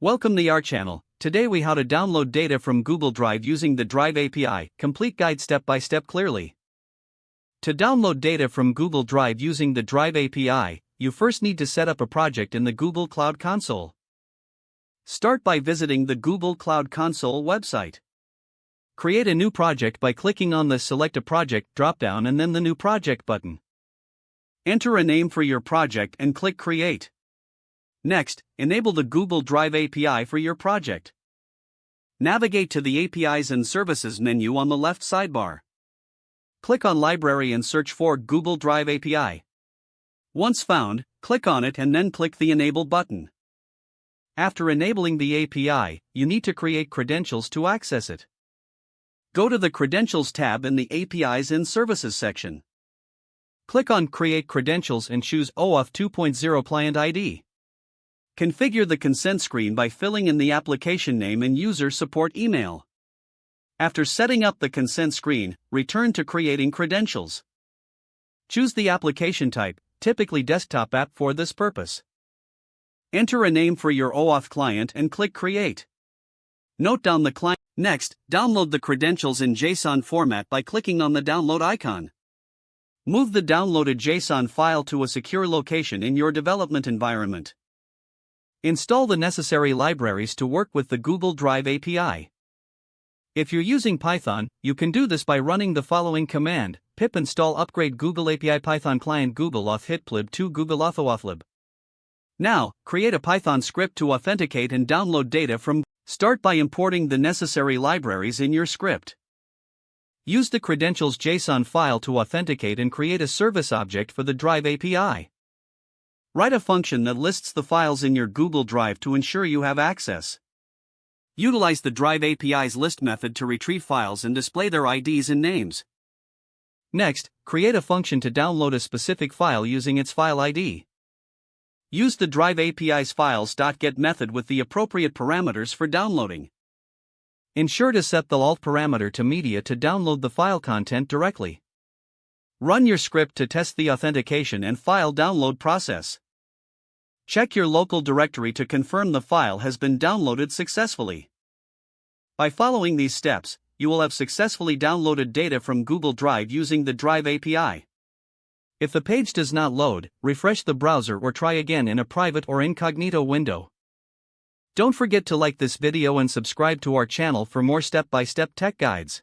Welcome to our channel. Today we how to download data from Google Drive using the Drive API, complete guide step by step clearly. To download data from Google Drive using the Drive API, you first need to set up a project in the Google Cloud Console. Start by visiting the Google Cloud Console website. Create a new project by clicking on the Select a Project dropdown and then the New Project button. Enter a name for your project and click Create. Next, enable the Google Drive API for your project. Navigate to the APIs and Services menu on the left sidebar. Click on Library and search for Google Drive API. Once found, click on it and then click the Enable button. After enabling the API, you need to create credentials to access it. Go to the Credentials tab in the APIs and Services section. Click on Create Credentials and choose OAuth 2.0 Client ID. Configure the consent screen by filling in the application name and user support email. After setting up the consent screen, return to creating credentials. Choose the application type, typically desktop app for this purpose. Enter a name for your OAuth client and click Create. Note down the client. Next, download the credentials in JSON format by clicking on the download icon. Move the downloaded JSON file to a secure location in your development environment. Install the necessary libraries to work with the Google Drive API. If you're using Python, you can do this by running the following command: pip install upgrade Google API Python client Google Auth hitlib 2 Google AuthOAuthLib. Now, create a Python script to authenticate and download data from. Start by importing the necessary libraries in your script. Use the credentials JSON file to authenticate and create a service object for the Drive API. Write a function that lists the files in your Google Drive to ensure you have access. Utilize the Drive API's list method to retrieve files and display their IDs and names. Next, create a function to download a specific file using its file ID. Use the Drive API's files.get method with the appropriate parameters for downloading. Ensure to set the alt parameter to media to download the file content directly. Run your script to test the authentication and file download process. Check your local directory to confirm the file has been downloaded successfully. By following these steps, you will have successfully downloaded data from Google Drive using the Drive API. If the page does not load, refresh the browser or try again in a private or incognito window. Don't forget to like this video and subscribe to our channel for more step-by-step tech guides.